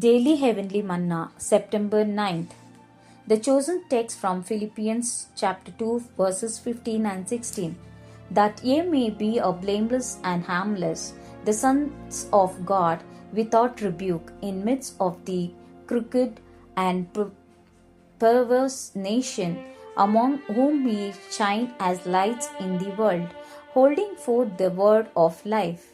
Daily Heavenly Manna, September 9th. The chosen text from Philippians chapter 2 verses 15 and 16. That ye may be a blameless and harmless, the sons of God, without rebuke, in midst of the crooked and perverse nation, among whom we shine as lights in the world, holding forth the word of life.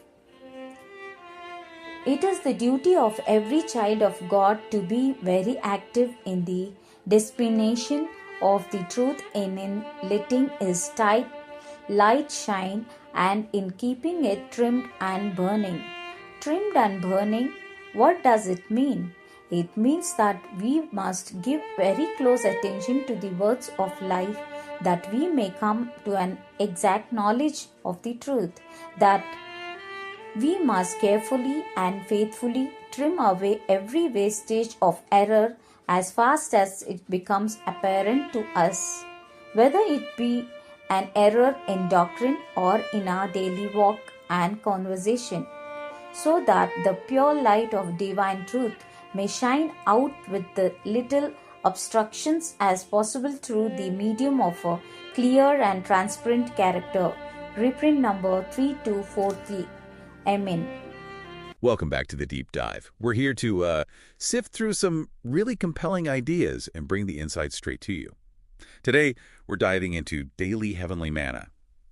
It is the duty of every child of God to be very active in the dissemination of the truth and in letting His light shine and in keeping it trimmed and burning. Trimmed and burning, what does it mean? It means that we must give very close attention to the words of life, that we may come to an exact knowledge of the truth, that we must carefully and faithfully trim away every wastage of error as fast as it becomes apparent to us, whether it be an error in doctrine or in our daily walk and conversation, so that the pure light of divine truth may shine out with the little obstructions as possible through the medium of a clear and transparent character. Reprint number 3243. Amen. Welcome back to the Deep Dive. We're here to sift through some really compelling ideas and bring the insights straight to you. Today, we're diving into Daily Heavenly Manna.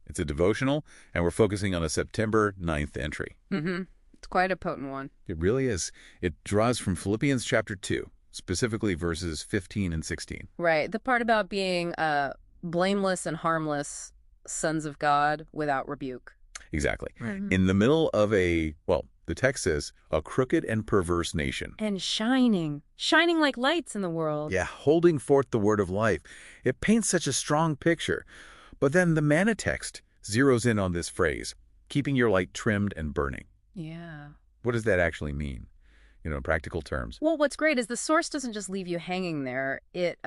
It's a devotional, and we're focusing on a September 9th entry. It's quite a potent one. It really is. It draws from Philippians chapter 2, specifically verses 15 and 16. Right. The part about being blameless and harmless sons of God without rebuke. Exactly. In the middle of the text says, a crooked and perverse nation. And shining like lights in the world. Yeah, holding forth the word of life. It paints such a strong picture. But then the manna text zeroes in on this phrase, keeping your light trimmed and burning. Yeah. What does that actually mean, in practical terms? Well, what's great is the source doesn't just leave you hanging there. It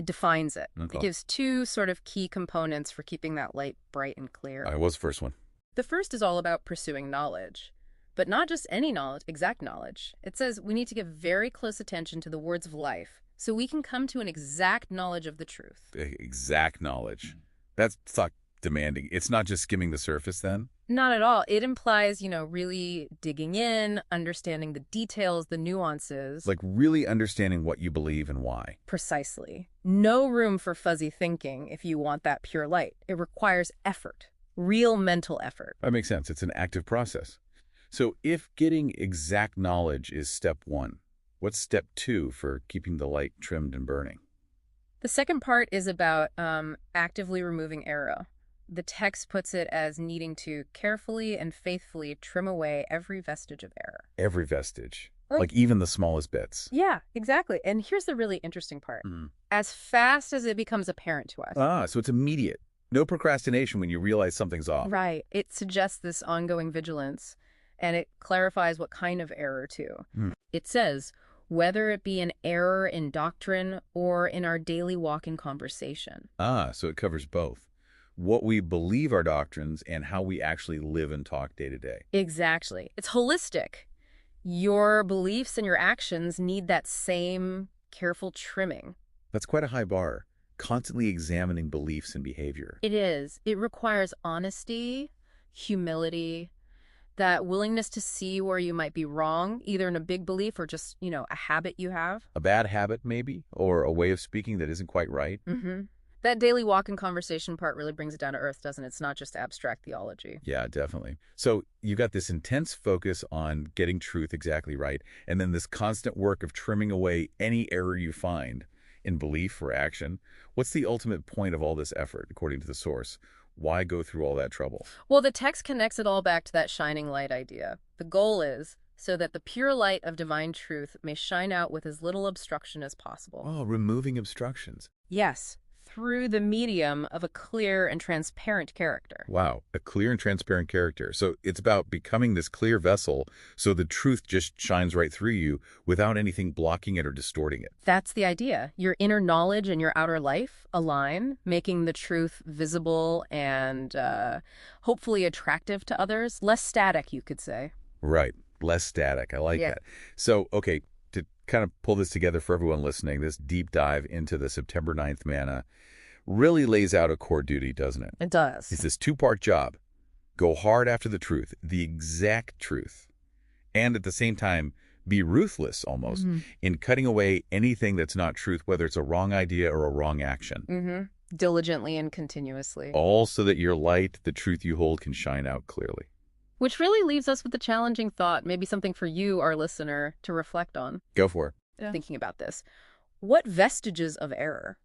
defines it. Okay. It gives two sort of key components for keeping that light bright and clear. What's the first one? The first is all about pursuing knowledge, but not just any knowledge, exact knowledge. It says we need to give very close attention to the words of life so we can come to an exact knowledge of the truth. Exact knowledge. That's thought demanding. It's not just skimming the surface then? Not at all. It implies, really digging in, understanding the details, the nuances. Like really understanding what you believe and why. Precisely. No room for fuzzy thinking if you want that pure light. It requires effort. Real mental effort. That makes sense. It's an active process. So if getting exact knowledge is step one, what's step two for keeping the light trimmed and burning? The second part is about actively removing error. The text puts it as needing to carefully and faithfully trim away every vestige of error. Every vestige. Like even the smallest bits. Yeah, exactly. And here's the really interesting part. As fast as it becomes apparent to us. So it's immediate. No procrastination when you realize something's off. Right. It suggests this ongoing vigilance, and it clarifies what kind of error, too. It says, whether it be an error in doctrine or in our daily walk in conversation. So it covers both. What we believe are doctrines and how we actually live and talk day to day. Exactly. It's holistic. Your beliefs and your actions need that same careful trimming. That's quite a high bar. Constantly examining beliefs and behavior. It is. It requires honesty, humility, that willingness to see where you might be wrong, either in a big belief or just, a habit you have. A bad habit, maybe, or a way of speaking that isn't quite right. That daily walk and conversation part really brings it down to earth, doesn't it? It's not just abstract theology. Yeah, definitely. So you got this intense focus on getting truth exactly right, and then this constant work of trimming away any error you find in belief or action. What's the ultimate point of all this effort, according to the source? Why go through all that trouble? Well, the text connects it all back to that shining light idea. The goal is so that the pure light of divine truth may shine out with as little obstruction as possible. Oh, removing obstructions. Yes, through the medium of a clear and transparent character. Wow, a clear and transparent character. So it's about becoming this clear vessel so the truth just shines right through you without anything blocking it or distorting it. That's the idea. Your inner knowledge and your outer life align, making the truth visible and hopefully attractive to others. Less static, you could say. Right. Less static. I like that. So, okay, to kind of pull this together for everyone listening, this deep dive into the September 9th manna really lays out a core duty, doesn't it? It does. It's this two-part job. Go hard after the truth, the exact truth, and at the same time, be ruthless almost in cutting away anything that's not truth, whether it's a wrong idea or a wrong action. Diligently and continuously. All so that your light, the truth you hold, can shine out clearly. Which really leaves us with a challenging thought, maybe something for you, our listener, to reflect on. Go for it. Yeah. Thinking about this. What vestiges of error,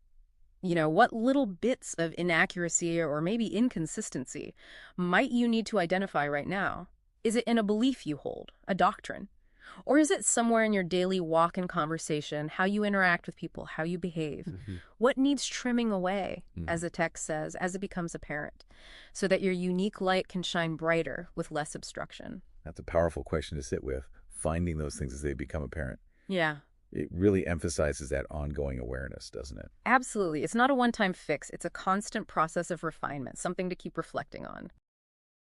what little bits of inaccuracy or maybe inconsistency might you need to identify right now? Is it in a belief you hold, a doctrine? Or is it somewhere in your daily walk and conversation, how you interact with people, how you behave? What needs trimming away, as the text says, as it becomes apparent, so that your unique light can shine brighter with less obstruction? That's a powerful question to sit with, finding those things as they become apparent. Yeah. It really emphasizes that ongoing awareness, doesn't it? Absolutely. It's not a one-time fix. It's a constant process of refinement, something to keep reflecting on.